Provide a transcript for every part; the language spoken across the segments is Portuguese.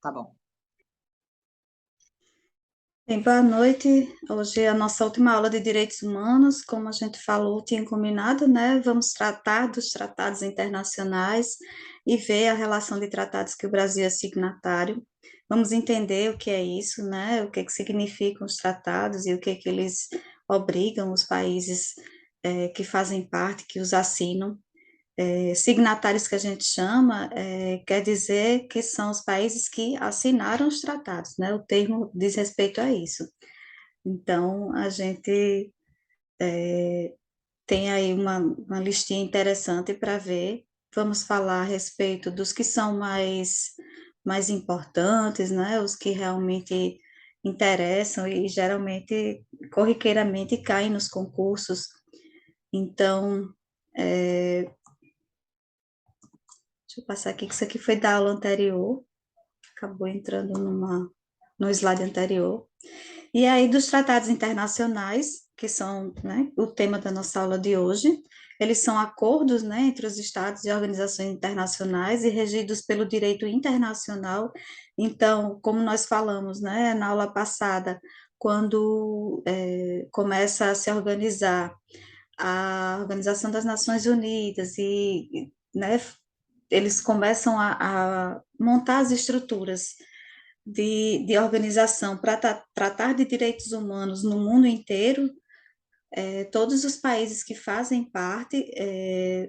Tá bom. Bem, boa noite. Hoje é a nossa última aula de Direitos Humanos. Como a gente falou, tinha combinado, né? Vamos tratar dos tratados internacionais e ver a relação de tratados que o Brasil é signatário. Vamos entender o que é isso, né? O que é que significam os tratados e o que é que eles obrigam os países que fazem parte, que os assinam. Signatários que a gente chama, quer dizer que são os países que assinaram os tratados, né? O termo diz respeito a isso. Então, a gente tem aí uma listinha interessante para ver. Vamos falar a respeito dos que são mais importantes, né? Os que realmente interessam e geralmente, corriqueiramente, caem nos concursos. Então, deixa eu passar aqui, que isso aqui foi da aula anterior, acabou entrando no slide anterior. E aí, dos tratados internacionais, que são, né, o tema da nossa aula de hoje, eles são acordos, né, entre os estados e organizações internacionais e regidos pelo direito internacional. Então, como nós falamos, né, na aula passada, quando começa a se organizar a Organização das Nações Unidas e, né, eles começam a montar as estruturas de organização para tratar de direitos humanos no mundo inteiro. Todos os países que fazem parte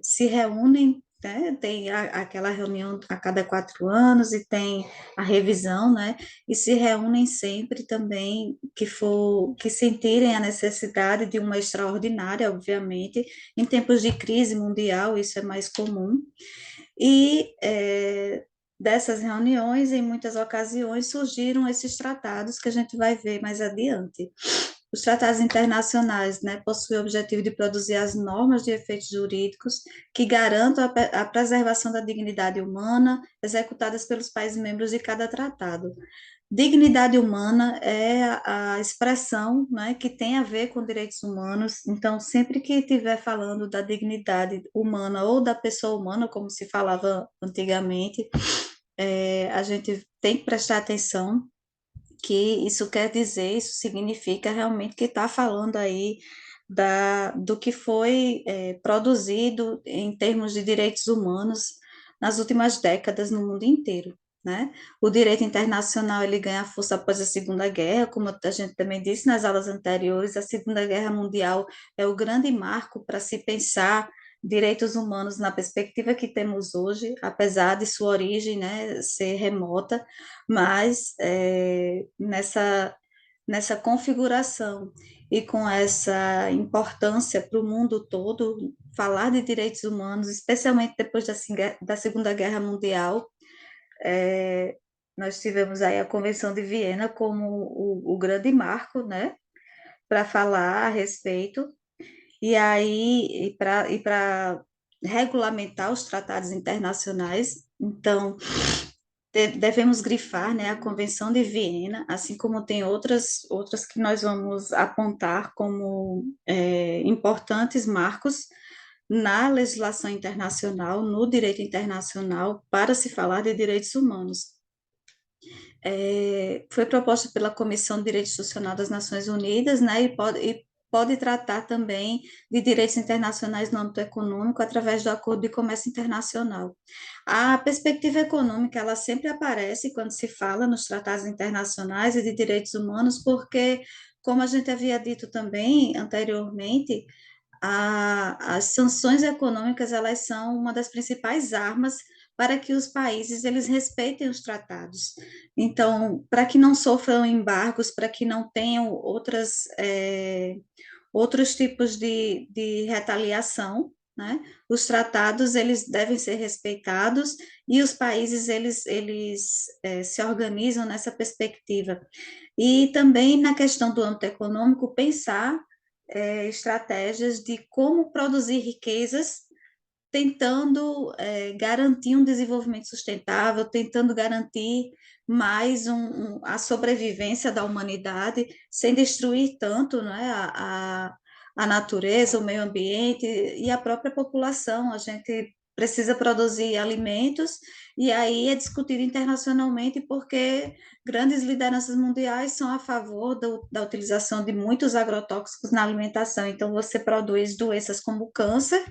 se reúnem, né, tem aquela reunião a cada 4 anos e tem a revisão, né, e se reúnem sempre também que sentirem a necessidade de uma extraordinária, obviamente, em tempos de crise mundial, isso é mais comum, e dessas reuniões, em muitas ocasiões, surgiram esses tratados que a gente vai ver mais adiante. Os tratados internacionais, né, possuem o objetivo de produzir as normas de efeitos jurídicos que garantam a preservação da dignidade humana, executadas pelos países membros de cada tratado. Dignidade humana é a expressão, né, que tem a ver com direitos humanos. Então, sempre que estiver falando da dignidade humana ou da pessoa humana, como se falava antigamente, a gente tem que prestar atenção que isso quer dizer, isso significa realmente que está falando aí do que foi produzido em termos de direitos humanos nas últimas décadas no mundo inteiro, né? O direito internacional ele ganha força após a Segunda Guerra, como a gente também disse nas aulas anteriores, a Segunda Guerra Mundial é o grande marco para se pensar direitos humanos na perspectiva que temos hoje, apesar de sua origem, né, ser remota, mas nessa configuração e com essa importância para o mundo todo, falar de direitos humanos, especialmente depois da Segunda Guerra Mundial, é, nós tivemos aí a Convenção de Viena como o grande marco, né, para falar a respeito, e aí, e para regulamentar os tratados internacionais. Então, devemos grifar, né, a Convenção de Viena, assim como tem outras que nós vamos apontar como importantes marcos na legislação internacional, no direito internacional, para se falar de direitos humanos. Foi proposta pela Comissão de Direito Institucional das Nações Unidas, né, e pode tratar também de direitos internacionais no âmbito econômico através do Acordo de Comércio Internacional. A perspectiva econômica, ela sempre aparece quando se fala nos tratados internacionais e de direitos humanos, porque, como a gente havia dito também anteriormente, as sanções econômicas, elas são uma das principais armas para que os países eles respeitem os tratados. Então, para que não sofram embargos, para que não tenham outros tipos de retaliação, né? Os tratados eles devem ser respeitados e os países eles se organizam nessa perspectiva. E também na questão do âmbito econômico, pensar estratégias de como produzir riquezas tentando garantir um desenvolvimento sustentável, tentando garantir mais a sobrevivência da humanidade, sem destruir tanto, né, a natureza, o meio ambiente e a própria população. A gente precisa produzir alimentos, e aí é discutido internacionalmente porque grandes lideranças mundiais são a favor da utilização de muitos agrotóxicos na alimentação. Então, você produz doenças como câncer,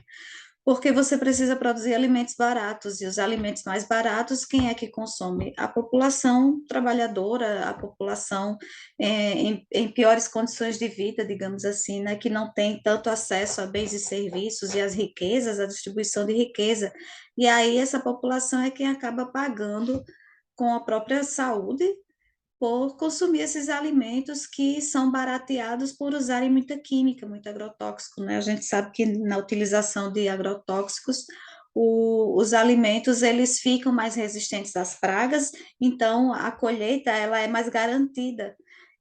porque você precisa produzir alimentos baratos, e os alimentos mais baratos, quem é que consome? A população trabalhadora, a população em piores condições de vida, digamos assim, né, que não tem tanto acesso a bens e serviços e às riquezas, a distribuição de riqueza. E aí essa população é quem acaba pagando com a própria saúde por consumir esses alimentos que são barateados por usarem muita química, muito agrotóxico, né? A gente sabe que na utilização de agrotóxicos, os alimentos eles ficam mais resistentes às pragas, então a colheita ela é mais garantida.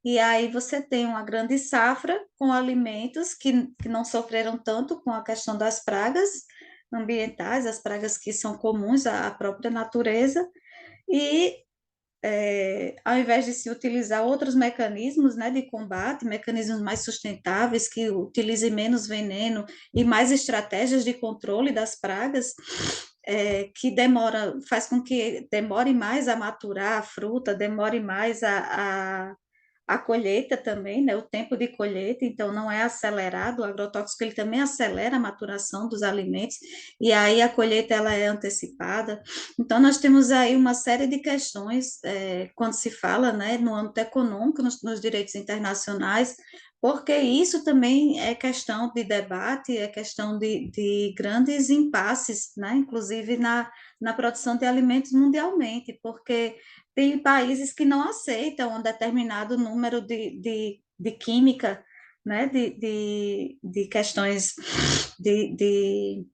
E aí você tem uma grande safra com alimentos que não sofreram tanto com a questão das pragas ambientais, as pragas que são comuns à própria natureza, e ao invés de se utilizar outros mecanismos, né, de combate, mecanismos mais sustentáveis, que utilizem menos veneno e mais estratégias de controle das pragas, que faz com que demore mais a maturar a fruta, demore mais a colheita também, né, o tempo de colheita, então não é acelerado, o agrotóxico ele também acelera a maturação dos alimentos, e aí a colheita ela é antecipada. Então nós temos aí uma série de questões quando se fala, né, no âmbito econômico, nos direitos internacionais, porque isso também é questão de debate, é questão de grandes impasses, né, inclusive na produção de alimentos mundialmente, porque tem países que não aceitam um determinado número de química, né, de questões de,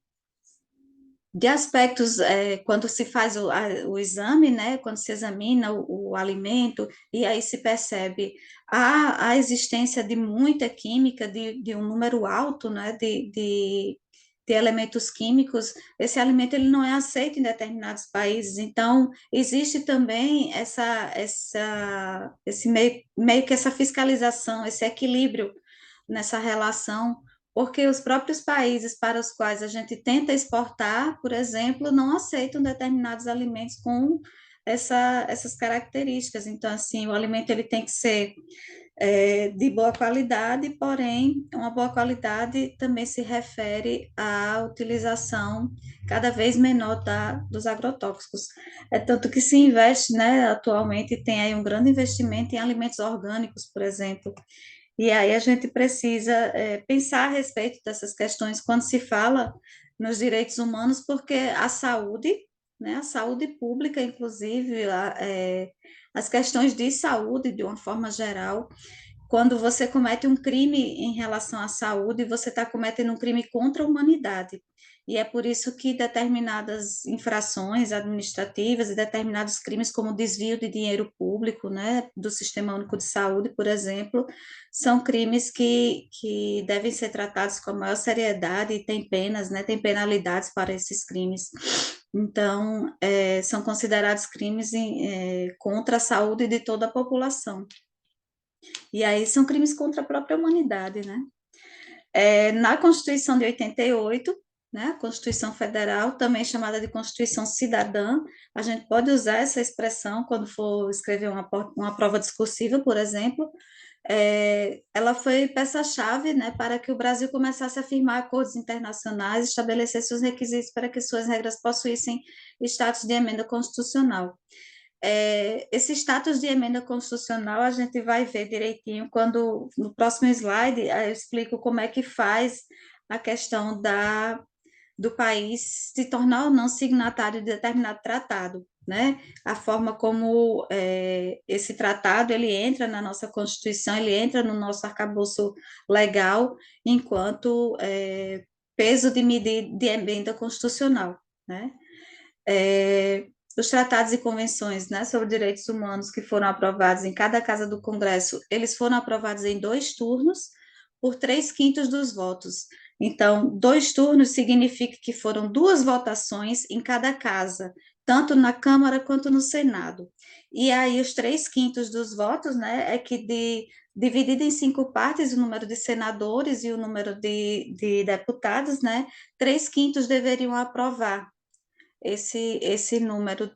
de aspectos, quando se faz o exame, né, quando se examina o alimento, e aí se percebe a existência de muita química, de um número alto, né, de elementos químicos, esse alimento ele não é aceito em determinados países, então existe também esse meio que essa fiscalização, esse equilíbrio nessa relação, porque os próprios países para os quais a gente tenta exportar, por exemplo, não aceitam determinados alimentos com essas características. Então, assim, o alimento ele tem que ser de boa qualidade, porém, uma boa qualidade também se refere à utilização cada vez menor dos agrotóxicos. É tanto que se investe, né, atualmente tem aí um grande investimento em alimentos orgânicos, por exemplo, e aí a gente precisa pensar a respeito dessas questões quando se fala nos direitos humanos, porque a saúde, né, a saúde pública, inclusive, as questões de saúde, de uma forma geral, quando você comete um crime em relação à saúde, você está cometendo um crime contra a humanidade. E é por isso que determinadas infrações administrativas e determinados crimes, como desvio de dinheiro público, né, do Sistema Único de Saúde, por exemplo, são crimes que devem ser tratados com a maior seriedade e tem penas, né, tem penalidades para esses crimes. Então, são considerados crimes contra a saúde de toda a população. E aí são crimes contra a própria humanidade, né? Na Constituição de 88, né, a Constituição Federal, também chamada de Constituição Cidadã, a gente pode usar essa expressão quando for escrever uma prova discursiva, por exemplo, ela foi peça-chave, né, para que o Brasil começasse a firmar acordos internacionais, estabelecesse os requisitos para que suas regras possuíssem status de emenda constitucional. Esse status de emenda constitucional a gente vai ver direitinho quando, no próximo slide, eu explico como é que faz a questão do país se tornar ou não signatário de determinado tratado, né? A forma como esse tratado ele entra na nossa Constituição, ele entra no nosso arcabouço legal enquanto peso de medida de emenda constitucional, né? Os tratados e convenções, né, sobre direitos humanos que foram aprovados em cada casa do Congresso, eles foram aprovados em 2 turnos, por 3/5 dos votos. Então, 2 turnos significa que foram 2 votações em cada casa, tanto na Câmara quanto no Senado. E aí, os 3/5 dos votos, né, é que dividido em 5 partes, o número de senadores e o número de deputados, né, 3/5 deveriam aprovar esse número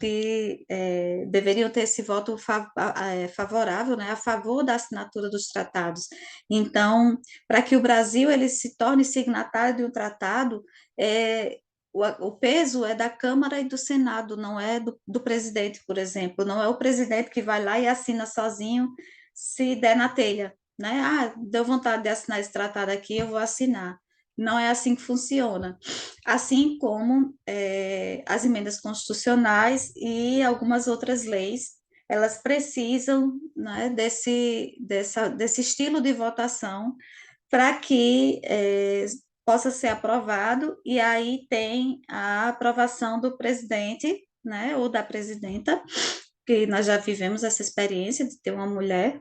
deveriam ter esse voto favorável, né, a favor da assinatura dos tratados. Então, para que o Brasil ele se torne signatário de um tratado, o peso é da Câmara e do Senado, não é do presidente, por exemplo. Não é o presidente que vai lá e assina sozinho se der na telha, né? Ah, deu vontade de assinar esse tratado aqui, eu vou assinar. Não é assim que funciona. Assim como as emendas constitucionais e algumas outras leis, elas precisam, né, desse estilo de votação para que possa ser aprovado, e aí tem a aprovação do presidente, né, ou da presidenta, que nós já vivemos essa experiência de ter uma mulher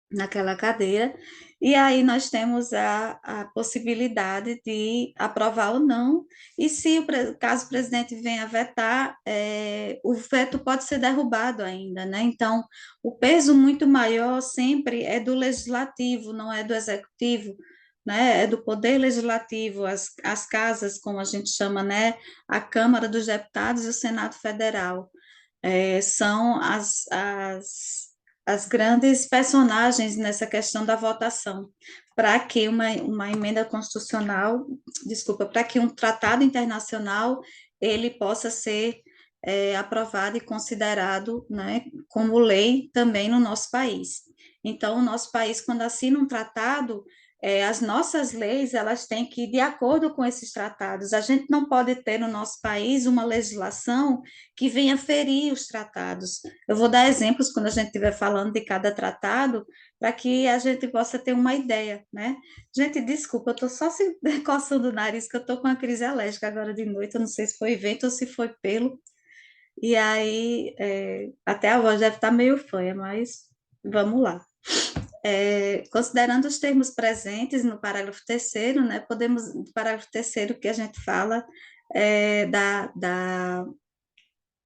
naquela cadeira, e aí nós temos a possibilidade de aprovar ou não, e se caso o presidente venha vetar, o veto pode ser derrubado ainda, né? Então, o peso muito maior sempre é do legislativo, não é do executivo, né? É do poder legislativo, as casas, como a gente chama, né? A Câmara dos Deputados e o Senado Federal são as grandes personagens nessa questão da votação, para que uma emenda constitucional, desculpa, para que um tratado internacional ele possa ser aprovado e considerado, né, como lei também no nosso país. Então, o nosso país, quando assina um tratado, as nossas leis elas têm que ir de acordo com esses tratados. A gente não pode ter no nosso país uma legislação que venha ferir os tratados. Eu vou dar exemplos quando a gente estiver falando de cada tratado, para que a gente possa ter uma ideia, né? Gente, desculpa, eu estou só se coçando o nariz, que eu estou com uma crise alérgica agora de noite, eu não sei se foi vento ou se foi pelo, e aí até a voz deve estar meio fanha, mas vamos lá. Considerando os termos presentes no parágrafo terceiro, né, podemos, no parágrafo terceiro que a gente fala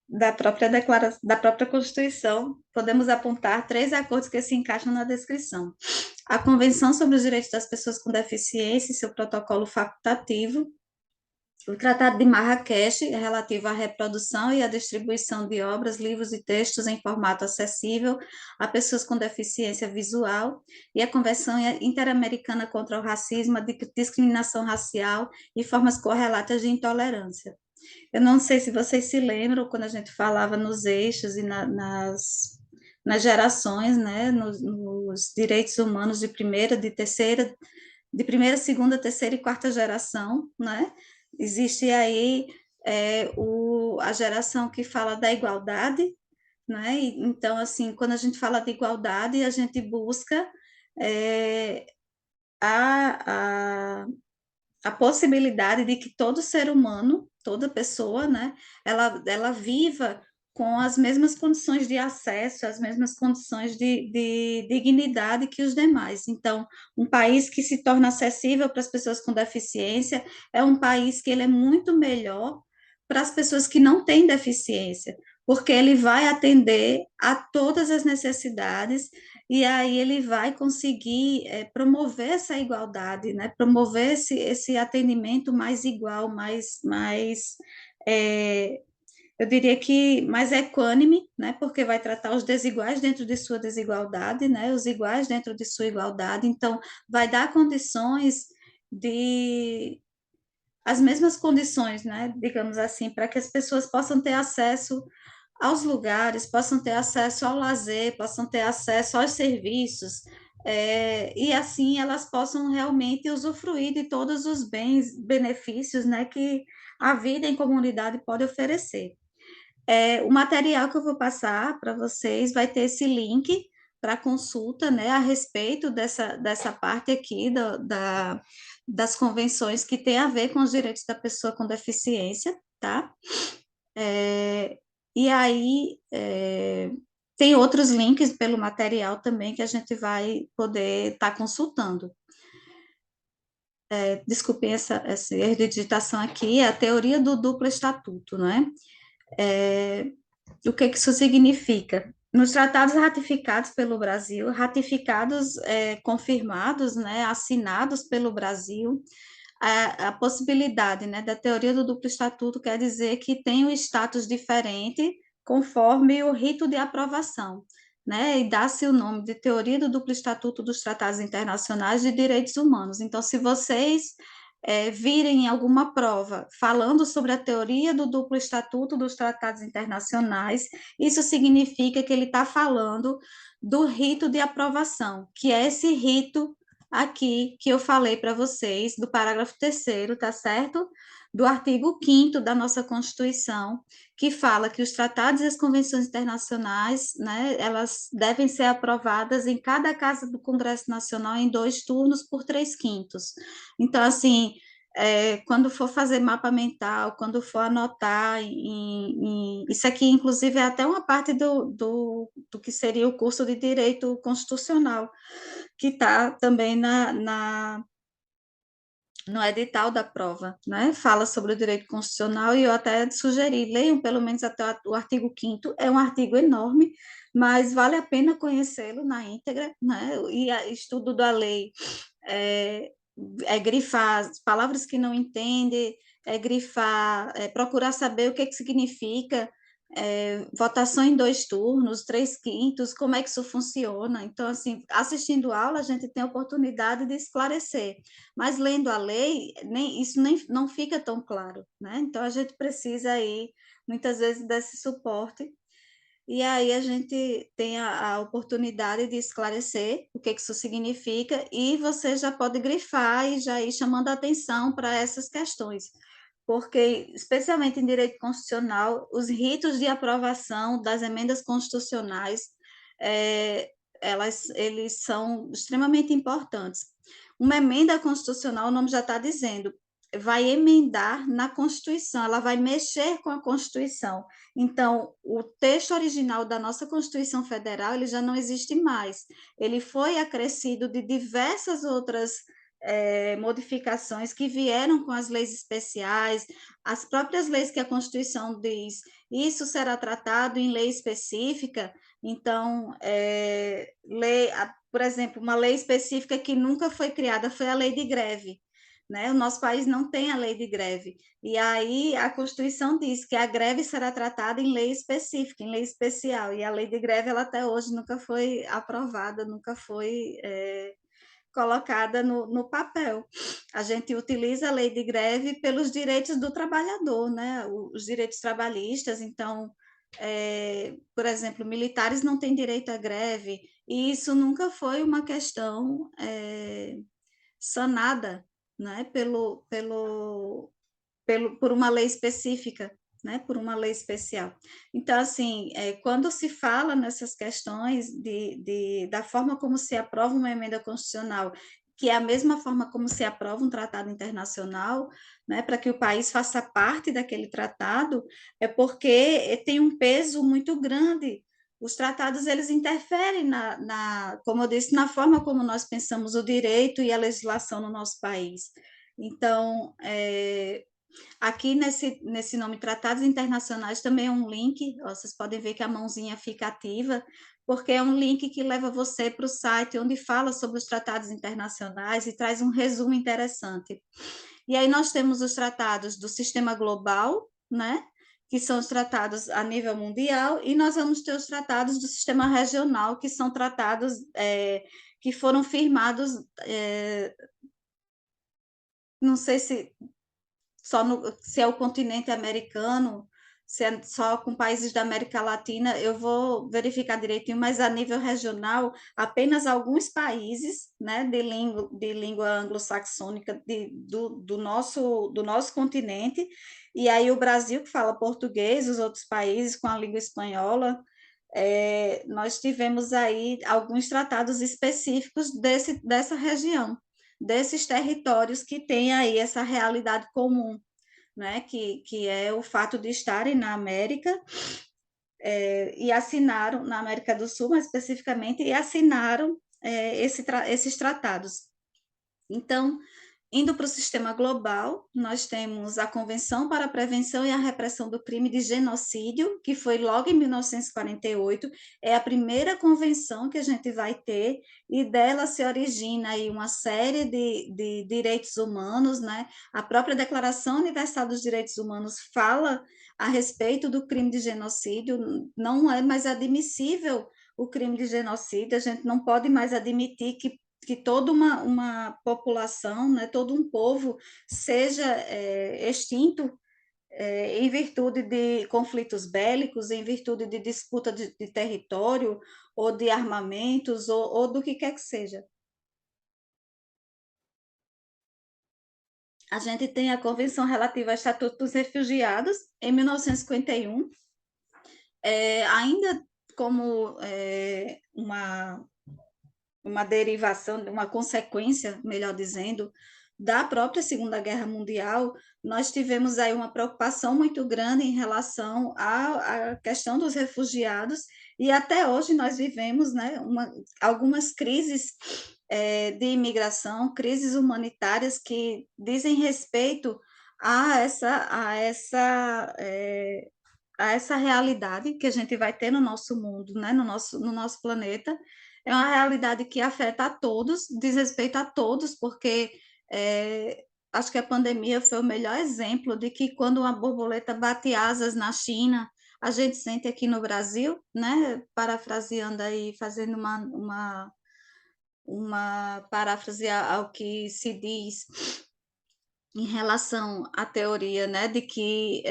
da própria declaração, da própria Constituição, podemos apontar três acordos que se encaixam na descrição. A Convenção sobre os Direitos das Pessoas com Deficiência e seu protocolo facultativo, o Tratado de Marrakech, relativo à reprodução e à distribuição de obras, livros e textos em formato acessível a pessoas com deficiência visual, e a Convenção Interamericana contra o Racismo, a Discriminação Racial e formas correlatas de intolerância. Eu não sei se vocês se lembram quando a gente falava nos eixos e nas gerações, né, nos direitos humanos de primeira, segunda, terceira e quarta geração, né? Existe aí a geração que fala da igualdade, né? Então, assim, quando a gente fala de igualdade, a gente busca é, a, a a possibilidade de que todo ser humano, toda pessoa, né, ela viva com as mesmas condições de acesso, as mesmas condições de dignidade que os demais. Então, um país que se torna acessível para as pessoas com deficiência é um país que ele é muito melhor para as pessoas que não têm deficiência, porque ele vai atender a todas as necessidades e aí ele vai conseguir promover essa igualdade, né? Promover esse atendimento mais igual, é, eu diria que mais equânime, né? Porque vai tratar os desiguais dentro de sua desigualdade, né? Os iguais dentro de sua igualdade, então vai dar condições de as mesmas condições, né? Digamos assim, para que as pessoas possam ter acesso aos lugares, possam ter acesso ao lazer, possam ter acesso aos serviços, e assim elas possam realmente usufruir de todos os bens, benefícios, né, que a vida em comunidade pode oferecer. O material que eu vou passar para vocês vai ter esse link para consulta, né, a respeito dessa parte aqui das convenções que tem a ver com os direitos da pessoa com deficiência, tá? É, e aí, tem outros links pelo material também que a gente vai poder estar consultando. Desculpem esse erro de digitação aqui, é a teoria do duplo estatuto, não é? O que isso significa? Nos tratados ratificados pelo Brasil, confirmados, né, assinados pelo Brasil, a possibilidade, né, da teoria do duplo estatuto quer dizer que tem um status diferente conforme o rito de aprovação, né, e dá-se o nome de teoria do duplo estatuto dos tratados internacionais de direitos humanos. Então, se vocês virem alguma prova falando sobre a teoria do duplo estatuto dos tratados internacionais, isso significa que ele está falando do rito de aprovação, que é esse rito aqui que eu falei para vocês, do parágrafo 3º, tá certo? Do artigo 5º da nossa Constituição, que fala que os tratados e as convenções internacionais, né, elas devem ser aprovadas em cada casa do Congresso Nacional em 2 turnos por 3/5. Então, assim, quando for fazer mapa mental, quando for anotar, isso aqui, inclusive, é até uma parte do que seria o curso de Direito Constitucional, que está também no edital da prova, né? Fala sobre o direito constitucional e eu até sugeri, leiam pelo menos até o artigo 5º, é um artigo enorme, mas vale a pena conhecê-lo na íntegra, né? E estudo da lei é, grifar as palavras que não entende, grifar, procurar saber o que significa votação em 2 turnos, 3/5, como é que isso funciona. Então, assim, assistindo aula, a gente tem a oportunidade de esclarecer, mas lendo a lei, isso não fica tão claro, né? Então, a gente precisa aí, muitas vezes, desse suporte, e aí a gente tem a oportunidade de esclarecer o que isso significa, e você já pode grifar e já ir chamando a atenção para essas questões, porque, especialmente em direito constitucional, os ritos de aprovação das emendas constitucionais, é, eles são extremamente importantes. Uma emenda constitucional, o nome já está dizendo, vai emendar na Constituição, ela vai mexer com a Constituição. Então, o texto original da nossa Constituição Federal, ele já não existe mais. Ele foi acrescido de diversas outras modificações que vieram com as leis especiais, as próprias leis que a Constituição diz, isso será tratado em lei específica. Então, por exemplo, uma lei específica que nunca foi criada foi a lei de greve, né? O nosso país não tem a lei de greve. E aí a Constituição diz que a greve será tratada em lei específica, em lei especial. E a lei de greve, ela até hoje nunca foi aprovada, nunca foi colocada no papel. A gente utiliza a lei de greve pelos direitos do trabalhador, né? Os direitos trabalhistas. Então, por exemplo, militares não têm direito à greve, e isso nunca foi uma questão sanada, né, por uma lei específica, né, por uma lei especial. Então, assim, quando se fala nessas questões da forma como se aprova uma emenda constitucional, que é a mesma forma como se aprova um tratado internacional, né, para que o país faça parte daquele tratado, é porque tem um peso muito grande. Os tratados, eles interferem como eu disse, na forma como nós pensamos o direito e a legislação no nosso país. Então, aqui nesse nome Tratados Internacionais também é um link, ó, vocês podem ver que a mãozinha fica ativa, porque é um link que leva você para o site onde fala sobre os tratados internacionais e traz um resumo interessante. E aí nós temos os tratados do sistema global, né? Que são os tratados a nível mundial, e nós vamos ter os tratados do sistema regional, que são tratados que foram firmados, não sei se é o continente americano, se é só com países da América Latina, eu vou verificar direitinho, mas a nível regional, apenas alguns países, né, de língua anglo-saxônica do nosso continente, e aí o Brasil, que fala português, os outros países com a língua espanhola, nós tivemos aí alguns tratados específicos dessa região, desses territórios que têm aí essa realidade comum, né, que é o fato de estarem na América, e assinaram, na América do Sul, mais especificamente, e assinaram esses tratados. Então, Indo para o sistema global, nós temos a Convenção para a Prevenção e a Repressão do Crime de Genocídio, que foi logo em 1948, é a primeira convenção que a gente vai ter, e dela se origina aí uma série de direitos humanos, né? A própria Declaração Universal dos Direitos Humanos fala a respeito do crime de genocídio, não é mais admissível o crime de genocídio, a gente não pode mais admitir que toda uma população, né, todo um povo seja extinto em virtude de conflitos bélicos, em virtude de disputa de território, ou de armamentos, ou do que quer que seja. A gente tem a Convenção relativa ao Estatuto dos Refugiados, em 1951, ainda como uma derivação, uma consequência, melhor dizendo, da própria Segunda Guerra Mundial, nós tivemos aí uma preocupação muito grande em relação à questão dos refugiados, e até hoje nós vivemos, né, algumas crises de imigração, crises humanitárias que dizem respeito a essa realidade que a gente vai ter no nosso mundo, né, no nosso planeta. É uma realidade que afeta a todos, diz respeito a todos, porque acho que a pandemia foi o melhor exemplo de que quando uma borboleta bate asas na China, a gente sente aqui no Brasil, né, parafraseando aí, fazendo uma paráfrase ao que se diz em relação à teoria, né, de que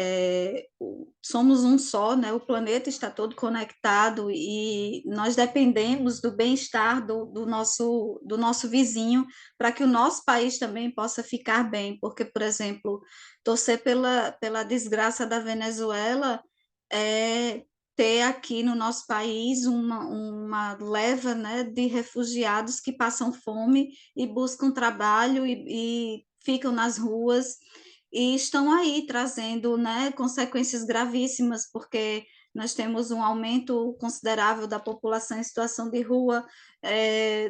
somos um só, né, o planeta está todo conectado e nós dependemos do bem-estar do nosso vizinho para que o nosso país também possa ficar bem, porque, por exemplo, torcer pela desgraça da Venezuela é ter aqui no nosso país uma leva, né, de refugiados que passam fome e buscam trabalho e ficam nas ruas e estão aí trazendo, né, consequências gravíssimas, porque nós temos um aumento considerável da população em situação de rua,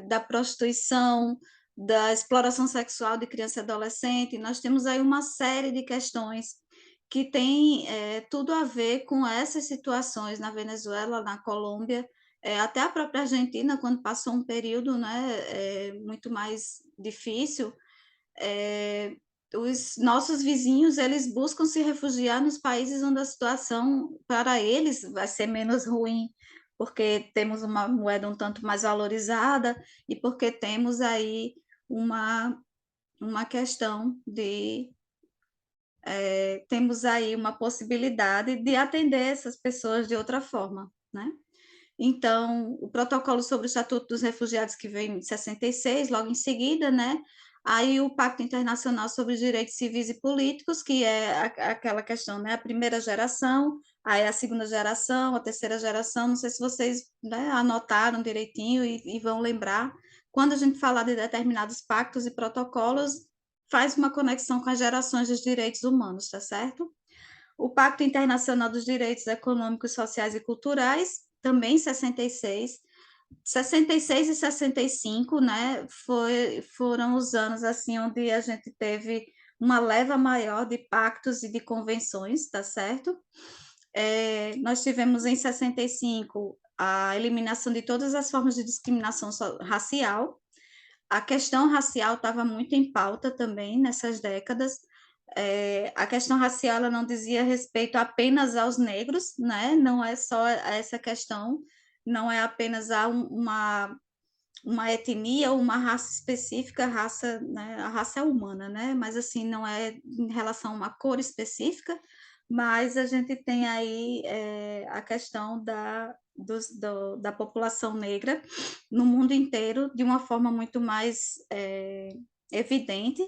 da prostituição, da exploração sexual de criança e adolescente. Nós temos aí uma série de questões que tem tudo a ver com essas situações na Venezuela, na Colômbia, até a própria Argentina, quando passou um período, né, muito mais difícil, é, os nossos vizinhos, eles buscam se refugiar nos países onde a situação para eles vai ser menos ruim, porque temos uma moeda um tanto mais valorizada e porque temos aí uma questão temos aí uma possibilidade de atender essas pessoas de outra forma, né? Então, o protocolo sobre o Estatuto dos Refugiados, que veio em 66, logo em seguida, né? Aí o Pacto Internacional sobre os Direitos Civis e Políticos, que é aquela questão, né? A primeira geração, aí a segunda geração, a terceira geração, não sei se vocês, né, anotaram direitinho e vão lembrar. Quando a gente falar de determinados pactos e protocolos, faz uma conexão com as gerações dos direitos humanos, tá certo? O Pacto Internacional dos Direitos Econômicos, Sociais e Culturais, também 66. 66 e 65, né, foram os anos assim onde a gente teve uma leva maior de pactos e de convenções, tá certo? Nós tivemos em 65 a eliminação de todas as formas de discriminação racial. A questão racial estava muito em pauta também nessas décadas. A questão racial ela não dizia respeito apenas aos negros, né? Não é só essa questão, não é apenas uma etnia ou uma raça específica, raça, né? A raça é humana, né? Mas assim, não é em relação a uma cor específica, mas a gente tem aí a questão da população negra no mundo inteiro de uma forma muito mais evidente,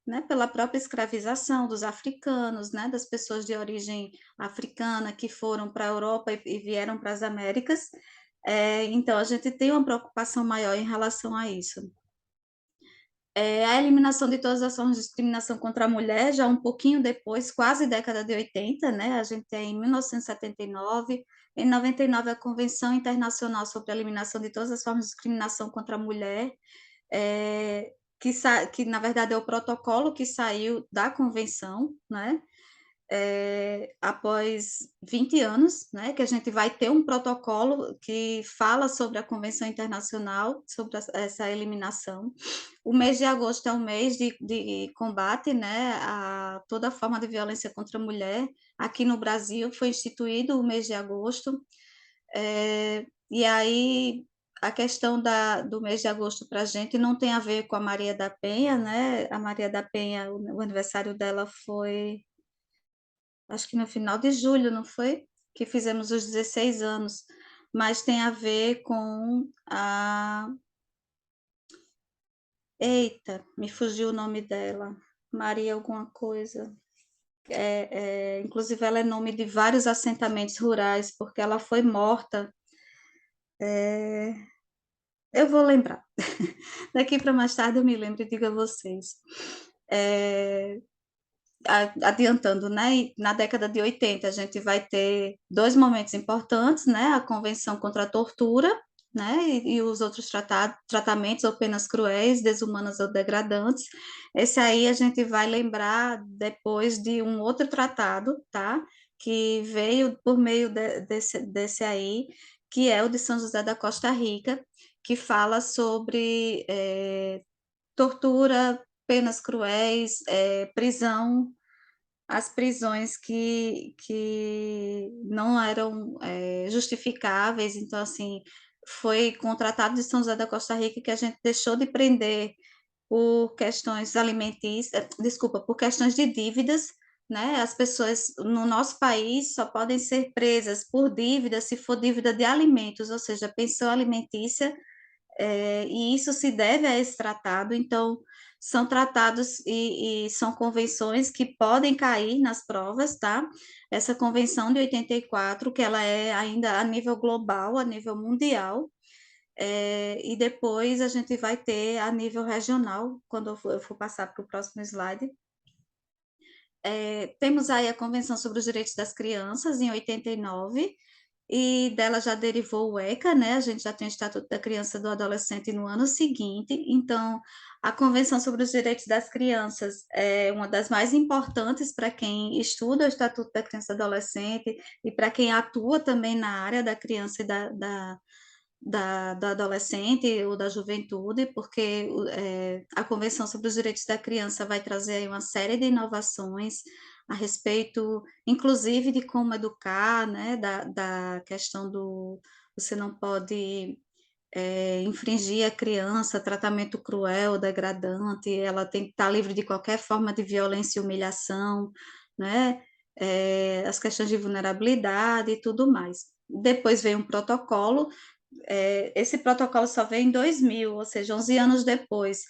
né, pela própria escravização dos africanos, né, das pessoas de origem africana que foram para a Europa e vieram para as Américas. Então, a gente tem uma preocupação maior em relação a isso. A eliminação de todas as formas de discriminação contra a mulher, já um pouquinho depois, quase década de 80, né? A gente tem em 1979, em 99 a Convenção Internacional sobre a Eliminação de todas as formas de discriminação contra a mulher, é, que na verdade é o protocolo que saiu da convenção, né? Após 20 anos, né, que a gente vai ter um protocolo que fala sobre a Convenção Internacional, sobre essa eliminação. O mês de agosto é um mês de combate, né, a toda forma de violência contra a mulher. Aqui no Brasil foi instituído o mês de agosto, e aí a questão do mês de agosto para a gente não tem a ver com a Maria da Penha, né? A Maria da Penha, o aniversário dela foi, acho que no final de julho, não foi? Que fizemos os 16 anos, mas tem a ver com a. Eita, me fugiu o nome dela. Maria alguma coisa. Inclusive, ela é nome de vários assentamentos rurais, porque ela foi morta. Eu vou lembrar. Daqui para mais tarde eu me lembro e digo a vocês. É, Adiantando, né? Na década de 80 a gente vai ter dois momentos importantes, né? A Convenção contra a Tortura, né? E os outros tratamentos ou penas cruéis, desumanas ou degradantes. Esse aí a gente vai lembrar depois de um outro tratado, tá? Que veio por meio desse aí, que é o de São José da Costa Rica, que fala sobre tortura, penas cruéis, prisão, as prisões que não eram justificáveis. Então, assim, foi com o Tratado de São José da Costa Rica que a gente deixou de prender por questões alimentícias, desculpa, por questões de dívidas, né? As pessoas no nosso país só podem ser presas por dívida se for dívida de alimentos, ou seja, pensão alimentícia, e isso se deve a esse tratado. Então, são tratados e são convenções que podem cair nas provas, tá? Essa convenção de 84, que ela é ainda a nível global, a nível mundial, e depois a gente vai ter a nível regional, quando eu for passar para o próximo slide. Temos aí a Convenção sobre os Direitos das Crianças, em 89, e dela já derivou o ECA, né? A gente já tem o Estatuto da Criança e do Adolescente no ano seguinte. Então, a Convenção sobre os Direitos das Crianças é uma das mais importantes para quem estuda o Estatuto da Criança e do Adolescente e para quem atua também na área da criança e da adolescente ou da juventude, porque a Convenção sobre os Direitos da Criança vai trazer aí uma série de inovações a respeito, inclusive, de como educar, né, da questão do você não pode infringir a criança, tratamento cruel, degradante, ela tem que estar livre de qualquer forma de violência e humilhação, né, as questões de vulnerabilidade e tudo mais. Depois vem um protocolo, esse protocolo só veio em 2000, ou seja, 11 anos depois.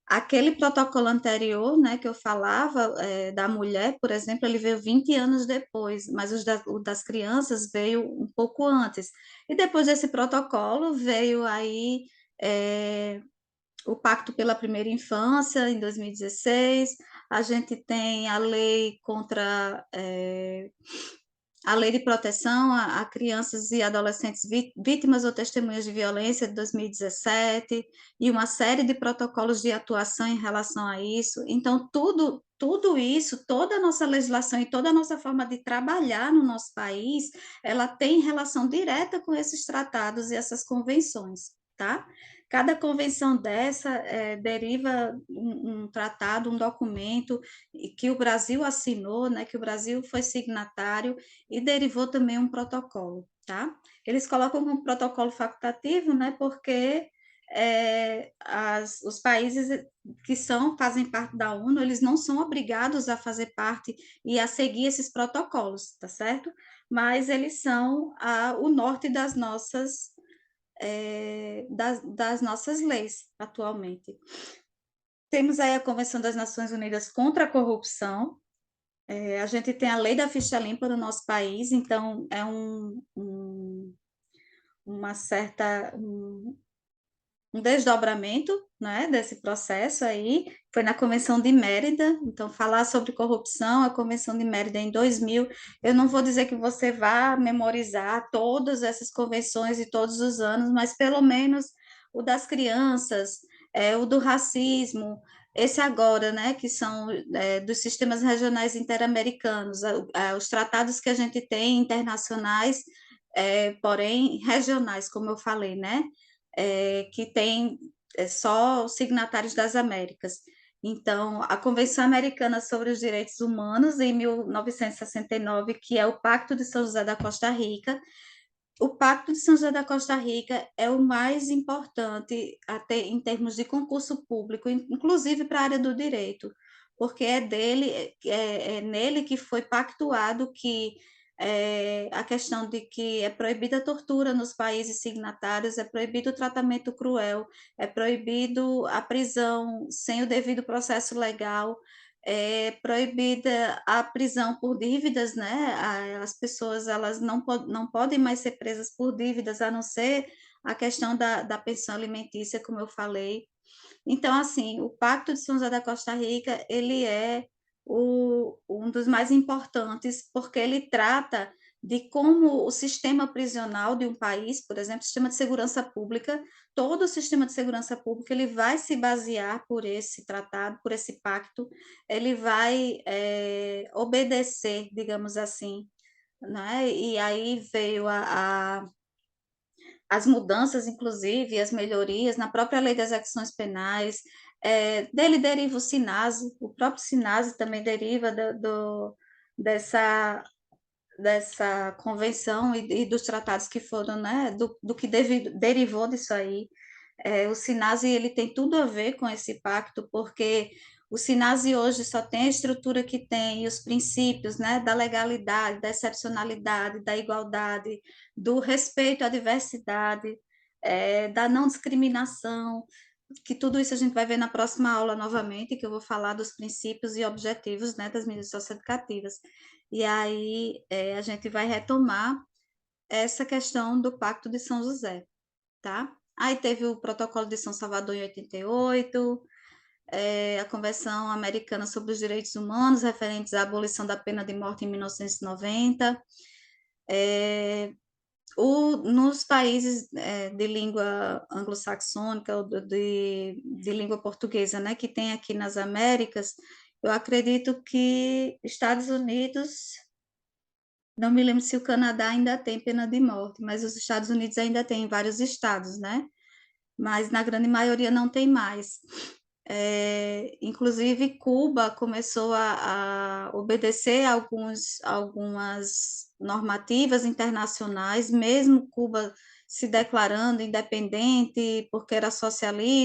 Aquele protocolo anterior, né, que eu falava, da mulher, por exemplo, ele veio 20 anos depois, mas o das crianças veio um pouco antes. E depois desse protocolo veio aí o Pacto pela Primeira Infância, em 2016, a gente tem a lei contra a Lei de Proteção a Crianças e Adolescentes Vítimas ou Testemunhas de Violência de 2017 e uma série de protocolos de atuação em relação a isso. Então, tudo isso, toda a nossa legislação e toda a nossa forma de trabalhar no nosso país, ela tem relação direta com esses tratados e essas convenções, tá? Cada convenção dessa deriva um tratado, um documento que o Brasil assinou, né, que o Brasil foi signatário, e derivou também um protocolo, tá? Eles colocam como protocolo facultativo, né, porque os países que fazem parte da ONU, eles não são obrigados a fazer parte e a seguir esses protocolos, tá certo? Mas eles são o norte das nossas leis atualmente. Temos aí a Convenção das Nações Unidas contra a Corrupção. A gente tem a lei da ficha limpa no nosso país, então é uma certa, um desdobramento, né, desse processo aí, foi na Convenção de Mérida. Então falar sobre corrupção, a Convenção de Mérida em 2000, eu não vou dizer que você vá memorizar todas essas convenções de todos os anos, mas pelo menos o das crianças, o do racismo, esse agora, né, que são dos sistemas regionais interamericanos, os tratados que a gente tem internacionais, porém regionais, como eu falei, né, que tem só signatários das Américas. Então, a Convenção Americana sobre os Direitos Humanos, em 1969, que é o Pacto de São José da Costa Rica. O Pacto de São José da Costa Rica é o mais importante até em termos de concurso público, inclusive para a área do direito, porque é dele, é nele que foi pactuado que a questão de que é proibida a tortura nos países signatários, é proibido o tratamento cruel, é proibido a prisão sem o devido processo legal, é proibida a prisão por dívidas, né? As pessoas elas não podem mais ser presas por dívidas, a não ser a questão da pensão alimentícia, como eu falei. Então, assim, o Pacto de São José da Costa Rica, ele é um dos mais importantes, porque ele trata de como o sistema prisional de um país, por exemplo, o sistema de segurança pública, todo o sistema de segurança pública, ele vai se basear por esse tratado, por esse pacto, ele vai obedecer, digamos assim, né? E aí veio as mudanças, inclusive, as melhorias na própria lei das execuções penais, dele deriva o SINASE, o próprio SINASE também deriva dessa, dessa convenção e dos tratados que foram, né, do que derivou disso aí. O SINASE ele tem tudo a ver com esse pacto, porque o SINASE hoje só tem a estrutura que tem, e os princípios, né, da legalidade, da excepcionalidade, da igualdade, do respeito à diversidade, da não discriminação, que tudo isso a gente vai ver na próxima aula novamente, que eu vou falar dos princípios e objetivos, né, das medidas socioeducativas. E aí a gente vai retomar essa questão do Pacto de São José, tá? Aí teve o Protocolo de São Salvador em 88, a Convenção Americana sobre os Direitos Humanos, referentes à abolição da pena de morte em 1990. Nos países de língua anglo-saxônica ou de língua portuguesa, né, que tem aqui nas Américas, eu acredito que Estados Unidos, não me lembro se o Canadá ainda tem pena de morte, mas os Estados Unidos ainda tem em vários estados, né? Mas na grande maioria não tem mais. Inclusive, Cuba começou a obedecer algumas normativas internacionais, mesmo Cuba se declarando independente porque era socialista.